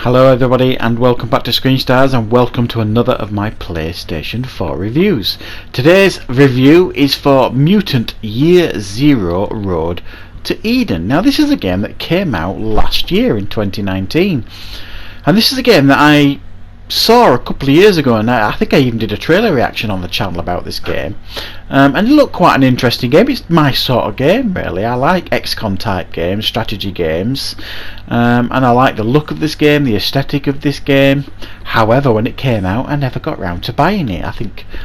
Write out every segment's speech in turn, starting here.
Hello everybody and welcome back to Screen Stars and welcome to another of my PlayStation 4 reviews. Today's review is for Mutant Year Zero Road to Eden. Now this is a game that came out last year in 2019 and this is a game that I saw a couple of years ago, and I think I even did a trailer reaction on the channel about this game, and it looked quite an interesting game. It's my sort of game really. I like XCOM type games, strategy games, and I like the look of this game, the aesthetic of this game. However, when it came out I never got round to buying it.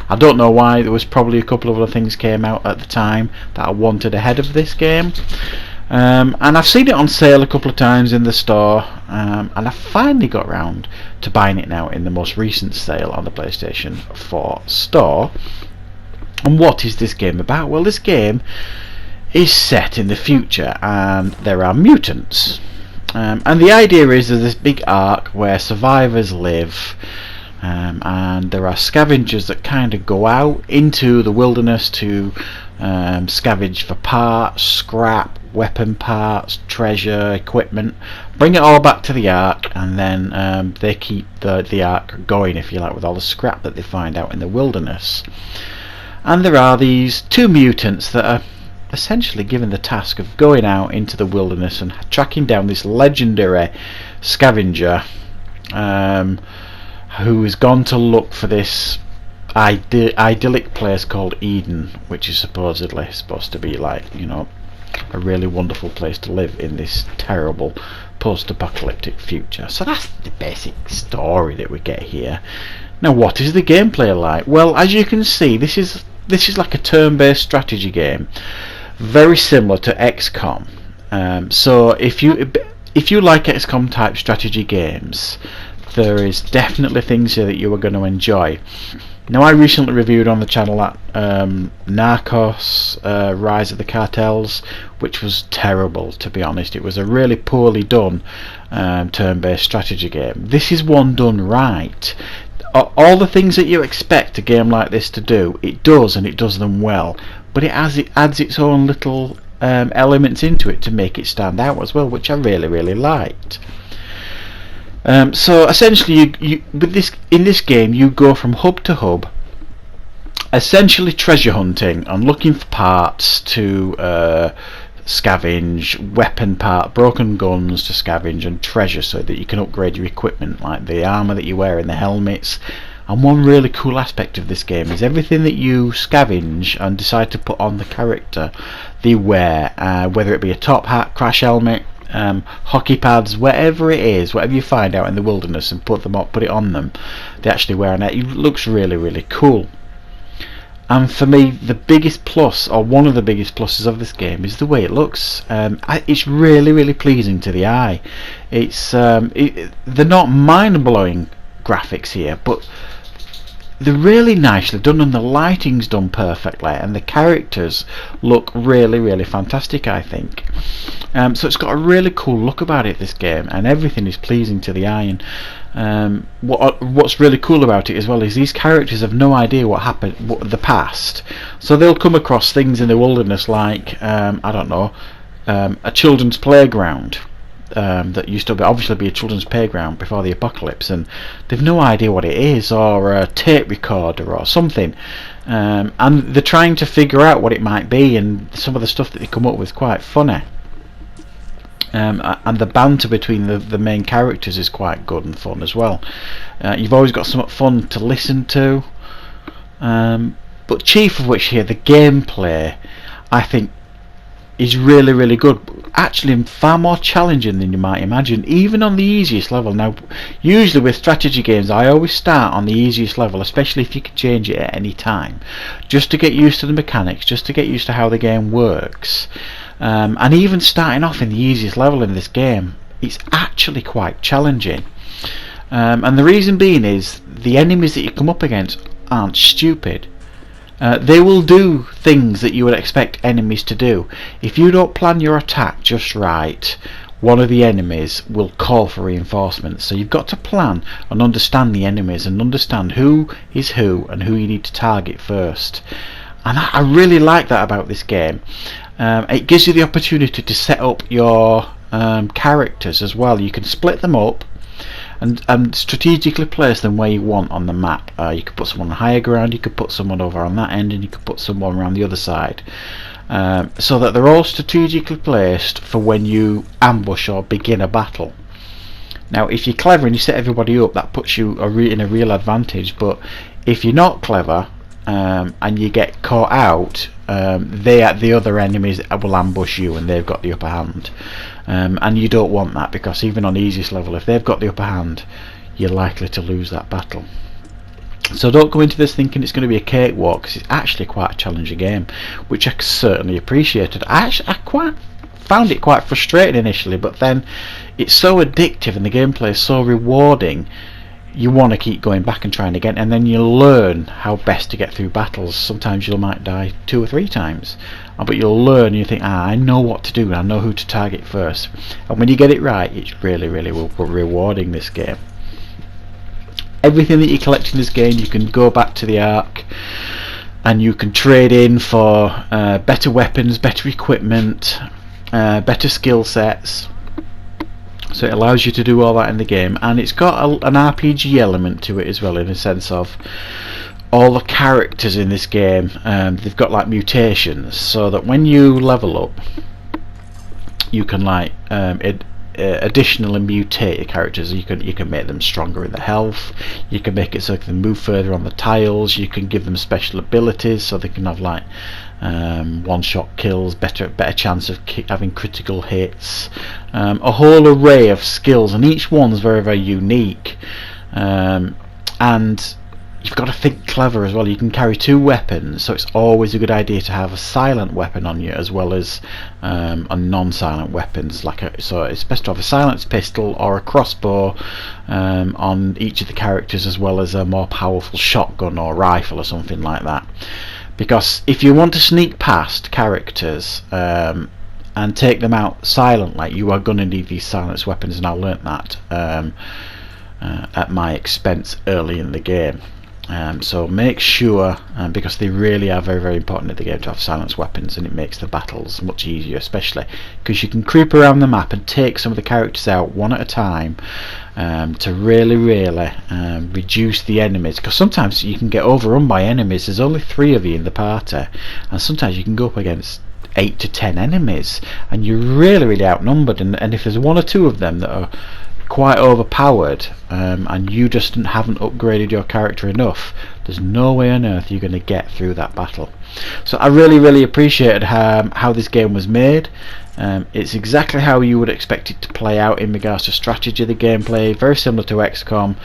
I don't know why. There was probably a couple of other things came out at the time that I wanted ahead of this game. And I've seen it on sale a couple of times in the store, and I finally got round to buying it now in the most recent sale on the PlayStation 4 store. And what is this game about? Well, this game is set in the future and there are mutants, and the idea is there's this big ark where survivors live, and there are scavengers that kind of go out into the wilderness to scavenge for parts, scrap, weapon parts, treasure, equipment, bring it all back to the ark, and then they keep the ark going, if you like, with all the scrap that they find out in the wilderness. And there are these two mutants that are essentially given the task of going out into the wilderness and tracking down this legendary scavenger who has gone to look for this idyllic place called Eden, which is supposedly supposed to be like, you know, a really wonderful place to live in this terrible post-apocalyptic future. So that's the basic story that we get here. Now, what is the gameplay like? Well, as you can see, this is like a turn-based strategy game, very similar to XCOM. So if you like XCOM type strategy games, there is definitely things here that you are going to enjoy. Now, I recently reviewed on the channel that Narcos, Rise of the Cartels, which was terrible, to be honest. It was a really poorly done turn-based strategy game. This is one done right. All the things that you expect a game like this to do, it does, and it does them well. But it adds its own little elements into it to make it stand out as well, which I really liked. So essentially, in this game, you go from hub to hub, essentially treasure hunting and looking for parts to scavenge, weapon part, broken guns to scavenge, and treasure so that you can upgrade your equipment, like the armor that you wear and the helmets. And one really cool aspect of this game is everything that you scavenge and decide to put on the character they wear, whether it be a top hat, crash helmet, hockey pads, whatever it is, whatever you find out in the wilderness and put it on them, they actually wear on it. It looks really cool. And for me, the biggest plus, or one of the biggest pluses of this game, is the way it looks. It's really pleasing to the eye. They're not mind-blowing graphics here, but they're really nicely done, and the lighting's done perfectly, and the characters look really fantastic, I think. So it's got a really cool look about it, this game, and everything is pleasing to the eye. And what's really cool about it as well is these characters have no idea what happened, the past. So they'll come across things in the wilderness like I don't know, a children's playground. That used to obviously be a children's playground before the apocalypse, and they've no idea what it is, or a tape recorder or something, and they're trying to figure out what it might be, and some of the stuff that they come up with is quite funny, and the banter between the main characters is quite good and fun as well. You've always got something fun to listen to, but chief of which here, the gameplay, I think, is really good, actually far more challenging than you might imagine, even on the easiest level. Now, usually with strategy games I always start on the easiest level, especially if you can change it at any time, just to get used to the mechanics, just to get used to how the game works. And even starting off in the easiest level in this game, it's actually quite challenging, and the reason being is the enemies that you come up against aren't stupid. They will do things that you would expect enemies to do. If you don't plan your attack just right, one of the enemies will call for reinforcements. So you've got to plan and understand the enemies and understand who is who and who you need to target first. And I really like that about this game. It gives you the opportunity to set up your characters as well. You can split them up and strategically place them where you want on the map. You could put someone on higher ground, you could put someone over on that end, and you could put someone around the other side, so that they're all strategically placed for when you ambush or begin a battle. Now if you're clever and you set everybody up, that puts you in a real advantage, but if you're not clever and you get caught out, the other enemies will ambush you and they've got the upper hand, and you don't want that, because even on the easiest level, if they've got the upper hand, you're likely to lose that battle. So don't go into this thinking it's going to be a cakewalk, because it's actually quite a challenging game, which I certainly appreciated. I found it quite frustrating initially, but then it's so addictive and the gameplay is so rewarding, you want to keep going back and trying again, and then you learn how best to get through battles. Sometimes you might die 2 or 3 times, but you'll learn and you think, I know what to do and I know who to target first, and when you get it right, it's really rewarding, this game. Everything that you collect in this game, you can go back to the Ark and you can trade in for better weapons, better equipment, better skill sets. So it allows you to do all that in the game, and it's got an RPG element to it as well, in a sense of all the characters in this game. They've got like mutations, so that when you level up, you can like additionally mutate your characters. You can make them stronger in their health, you can make it so they can move further on the tiles, you can give them special abilities so they can have like one-shot kills, better chance of having critical hits, a whole array of skills, and each one's very unique, and you've got to think clever as well. You can carry 2 weapons, so it's always a good idea to have a silent weapon on you as well as a non-silent weapons. So it's best to have a silenced pistol or a crossbow on each of the characters, as well as a more powerful shotgun or rifle or something like that. Because if you want to sneak past characters and take them out silently, you are going to need these silenced weapons, and I learnt that at my expense early in the game. So make sure, because they really are very important in the game, to have silenced weapons, and it makes the battles much easier, especially because you can creep around the map and take some of the characters out one at a time, to really reduce the enemies, because sometimes you can get overrun by enemies. There's only 3 of you in the party, and sometimes you can go up against 8 to 10 enemies and you're really outnumbered, and if there's 1 or 2 of them that are quite overpowered, and you just haven't upgraded your character enough, there's no way on earth you're going to get through that battle. So I really appreciated how this game was made. It's exactly how you would expect it to play out in regards to strategy. The gameplay very similar to XCOM.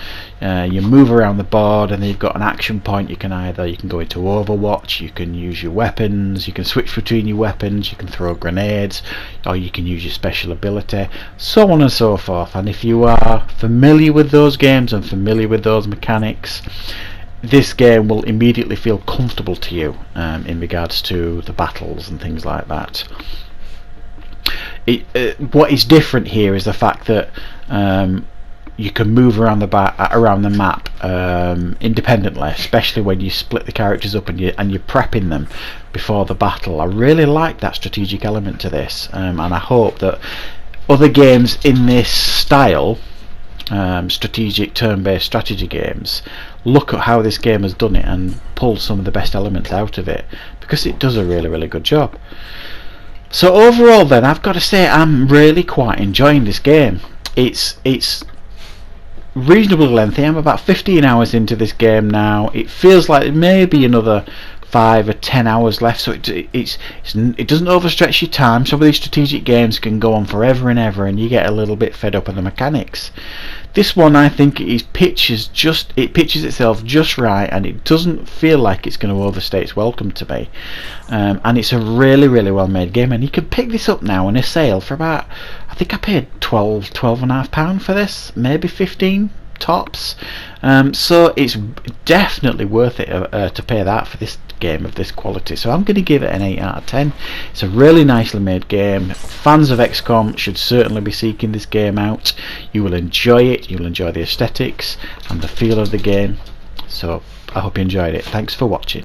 You move around the board, and then you've got an action point. You can go into Overwatch, you can use your weapons, you can switch between your weapons, you can throw grenades, or you can use your special ability, so on and so forth. And if you are familiar with those games and familiar with those mechanics, this game will immediately feel comfortable to you in regards to the battles and things like that. What is different here is the fact that you can move around the map independently, especially when you split the characters up and you're prepping them before the battle. I really like that strategic element to this, and I hope that other games in this style, strategic turn-based strategy games, look at how this game has done it and pull some of the best elements out of it, because it does a really good job. So overall then, I've got to say I'm really quite enjoying this game. It's reasonably lengthy. I'm about 15 hours into this game now. It feels like maybe another 5 or 10 hours left, so it doesn't overstretch your time. Some of these strategic games can go on forever and ever, and you get a little bit fed up of the mechanics. This one, I think, it pitches itself just right, and it doesn't feel like it's going to overstay its welcome to me. And it's a really well made game, and you can pick this up now in a sale for about, I think I paid £12.5 for this, maybe 15 tops. So it's definitely worth it to pay that for this game of this quality. So I'm going to give it an 8 out of 10. It's a really nicely made game. Fans of XCOM should certainly be seeking this game out. You will enjoy it. You'll enjoy the aesthetics and the feel of the game. So I hope you enjoyed it. Thanks for watching.